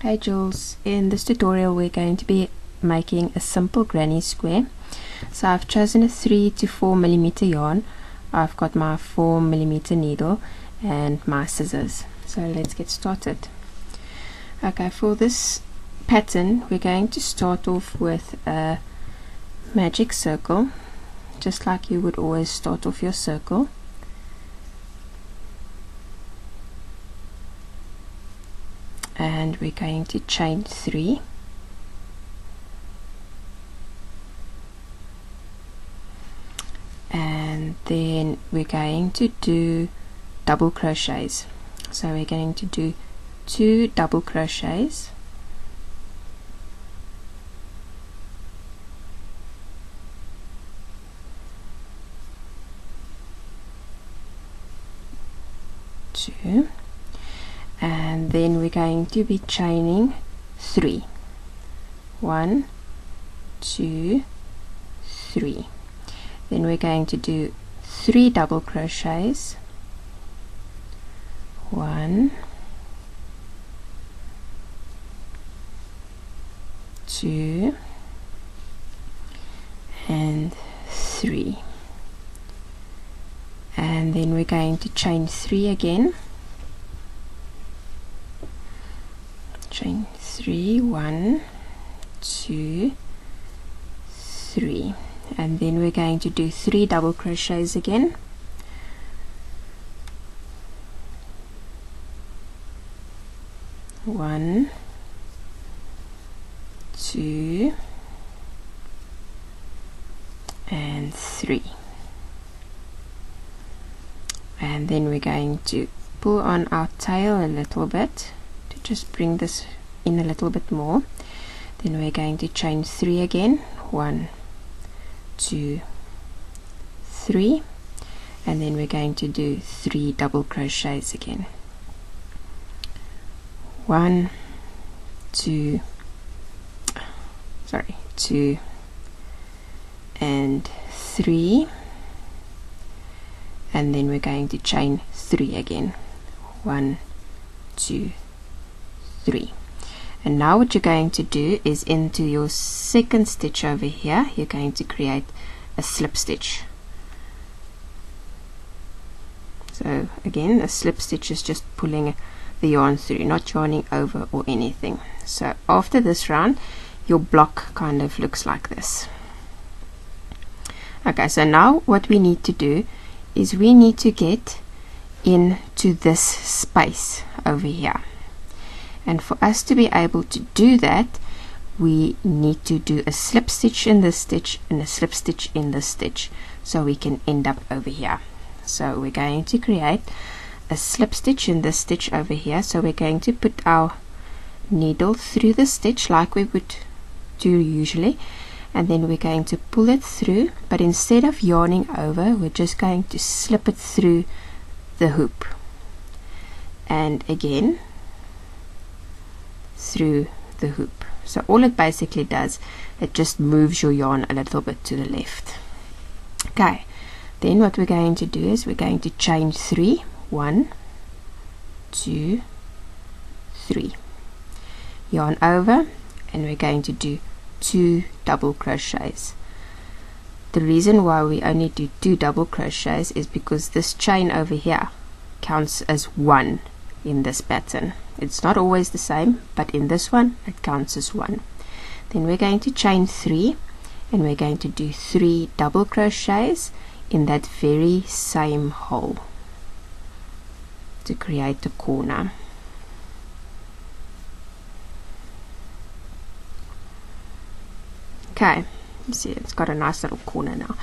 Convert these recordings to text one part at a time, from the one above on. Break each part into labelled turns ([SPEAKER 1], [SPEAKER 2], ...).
[SPEAKER 1] Hey Jules, in this tutorial we're going to be making a simple granny square. So I've chosen a 3 to 4 millimeter yarn. I've got my 4 millimeter needle and my scissors. So let's get started. Okay, for this pattern we're going to start off with a magic circle, just like you would always start off your circle. And we're going to chain 3, and then we're going to do double crochets. So we're going to do 2 double crochets, two, and then we're going to be chaining 3. 1, 2, 3. Then we're going to do 3 double crochets. 1, 2, and 3. And then we're going to chain 3 again. Chain 3, 1, 2, 3, and then we're going to do 3 double crochets again. 1, 2, and 3, and then we're going to pull on our tail a little bit to just bring this in a little bit more. Then we're going to chain 3 again. 1, 2, 3, and then we're going to do 3 double crochets again. 1, 2, 2 and 3, and then we're going to chain 3 again. 1, 2, 3. And now what you're going to do is into your second stitch over here, you're going to create a slip stitch. So again, a slip stitch is just pulling the yarn through, not yarning over or anything. So after this round, your block kind of looks like this. Okay, so now what we need to do is we need to get into this space over here. And for us to be able to do that, we need to do a slip stitch in this stitch and a slip stitch in this stitch, so we can end up over here. So we're going to create a slip stitch in this stitch over here. So we're going to put our needle through the stitch like we would do usually, and then we're going to pull it through, but instead of yarning over, we're just going to slip it through the hoop, and again through the hoop. So all it basically does, it just moves your yarn a little bit to the left. Okay, then what we're going to do is we're going to chain 3. 1, 2, 3. Yarn over, and we're going to do 2 double crochets. The reason why we only do 2 double crochets is because this chain over here counts as 1 in this pattern. It's not always the same, but in this one it counts as 1. Then we're going to chain 3, and we're going to do 3 double crochets in that very same hole to create a corner. Okay, you see it's got a nice little corner now.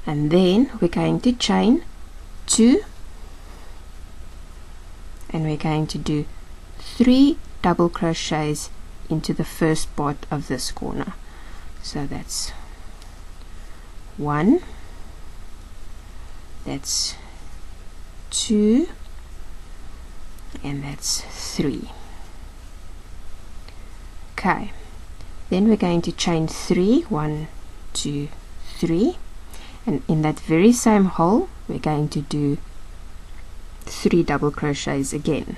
[SPEAKER 1] And then we're going to chain 2, and we're going to do 3 double crochets into the first part of this corner. So that's 1, that's 2, and that's 3. Okay, then we're going to chain 3. 1, 2, 3, and in that very same hole we're going to do 3 double crochets again.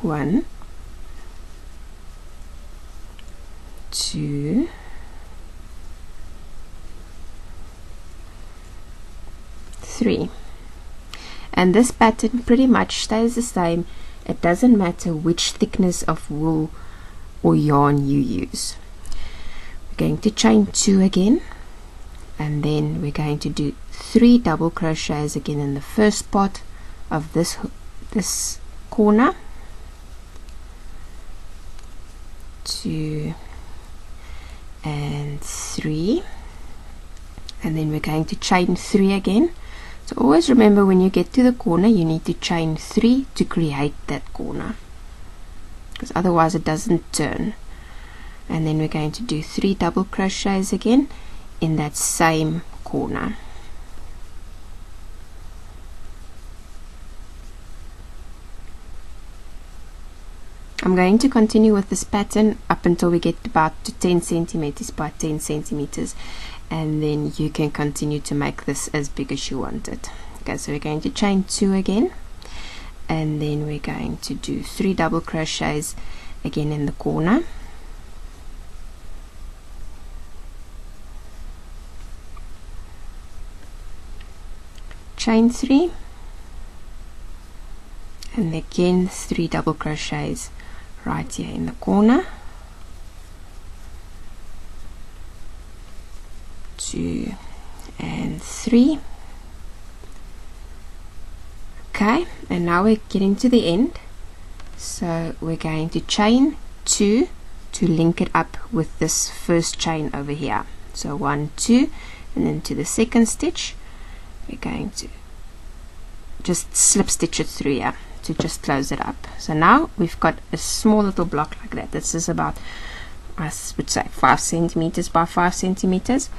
[SPEAKER 1] 1, 2, 3. And this pattern pretty much stays the same. It doesn't matter which thickness of wool or yarn you use. We're going to chain 2 again, and then we're going to do 3 double crochets again in the first part of this corner, 2 and 3, and then we're going to chain 3 again. So always remember, when you get to the corner, you need to chain 3 to create that corner, because otherwise it doesn't turn. And then we're going to do 3 double crochets again in that same corner. I'm going to continue with this pattern up until we get about to 10 centimeters by 10 centimeters, and then you can continue to make this as big as you want it. Okay, so we're going to chain 2 again, and then we're going to do 3 double crochets again in the corner, chain 3, and again 3 double crochets right here in the corner, 2 and 3. Okay, and now we're getting to the end, so we're going to chain 2 to link it up with this first chain over here. So 1, 2, and then to the second stitch we're going to just slip stitch it through here to just close it up. So now we've got a small little block like that. This is about, I would say, 5 centimeters by 5 centimeters.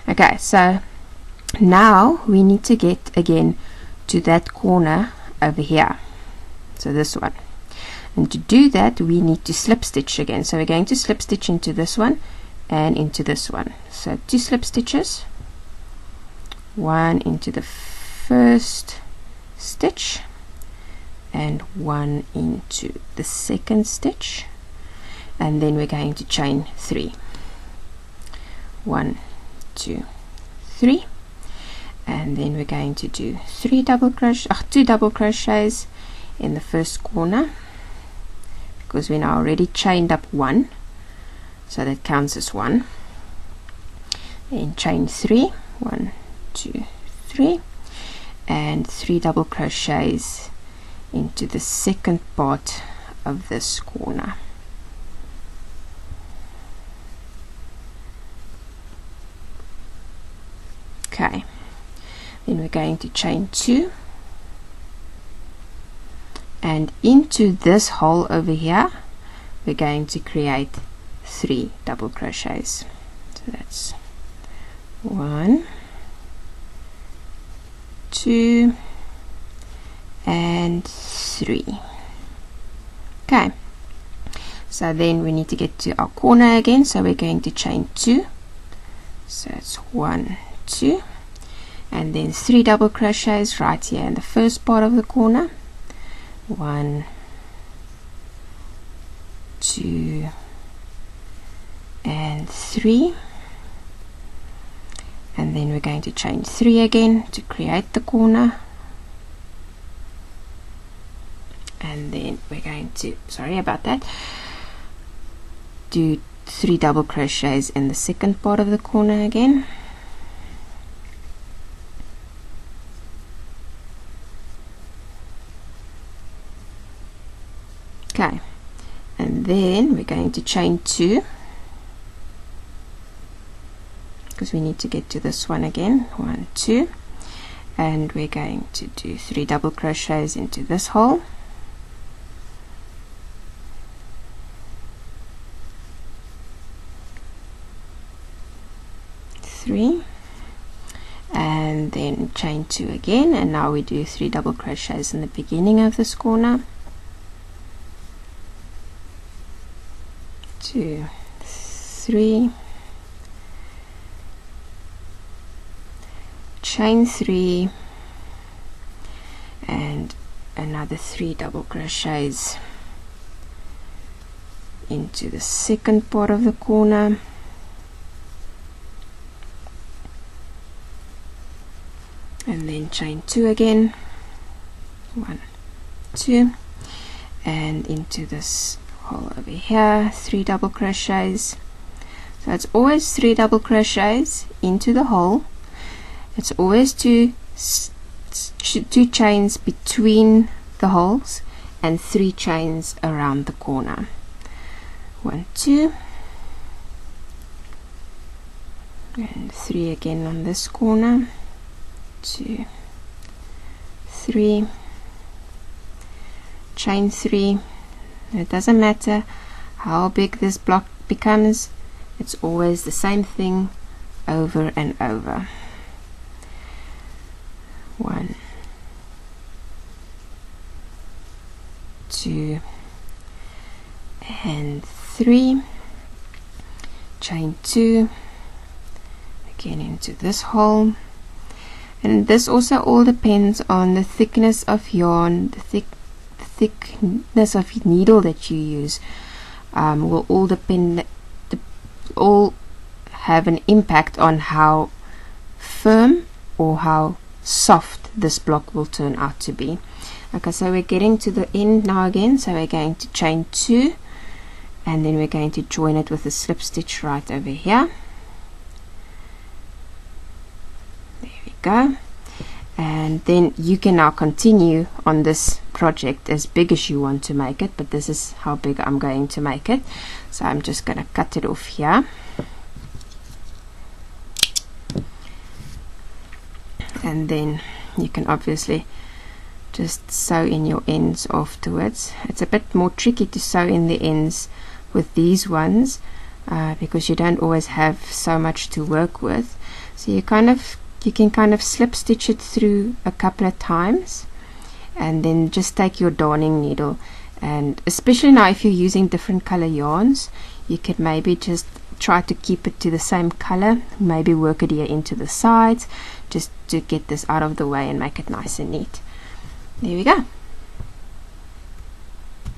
[SPEAKER 1] Okay, so now we need to get again to that corner over here, so this one, and to do that we need to slip stitch again. So we're going to slip stitch into this one and into this one. So 2 slip stitches, 1 into the first stitch and 1 into the second stitch, and then we're going to chain 3, 1, 2, 3, and then we're going to do 2 double crochets in the first corner, because we now already chained up 1, so that counts as 1. Then chain 3, 1, 2, 3, and 3 double crochets into the second part of this corner. Okay, then we're going to chain 2, and into this hole over here we're going to create 3 double crochets. So that's 1, 2 and 3. Okay, so then we need to get to our corner again, so we're going to chain 2, so it's 1, 2, and then 3 double crochets right here in the first part of the corner, 1, 2 and 3, and then we're going to chain 3 again to create the corner, and then we're going to, sorry about that, do 3 double crochets in the second part of the corner again, okay, and then we're going to chain 2, because we need to get to this one again, 1, 2, and we're going to do 3 double crochets into this hole, 3, and then chain 2 again, and now we do 3 double crochets in the beginning of this corner, 2, 3, chain 3, and another 3 double crochets into the second part of the corner, and then chain 2 again, 1, 2, and into this hole over here, 3 double crochets. So it's always 3 double crochets into the hole. It's always 2 chains between the holes and 3 chains around the corner. 1, 2, and 3 again on this corner, 2, 3, chain 3. It doesn't matter how big this block becomes, it's always the same thing over and over. 1, 2, and 3, chain 2 again into this hole. And this also all depends on the thickness of yarn, the thickness of needle that you use. Will all depend, all have an impact on how firm or how soft this block will turn out to be. Okay, so we're getting to the end now again, so we're going to chain 2, and then we're going to join it with a slip stitch right over here. There we go. And then you can now continue on this project as big as you want to make it, but this is how big I'm going to make it. So I'm just going to cut it off here. And then you can obviously just sew in your ends afterwards. It's a bit more tricky to sew in the ends with these ones because you don't always have so much to work with. So you can kind of slip stitch it through a couple of times, and then just take your darning needle, and especially now if you're using different color yarns, you could maybe just try to keep it to the same color, maybe work it here into the sides just to get this out of the way and make it nice and neat. There we go.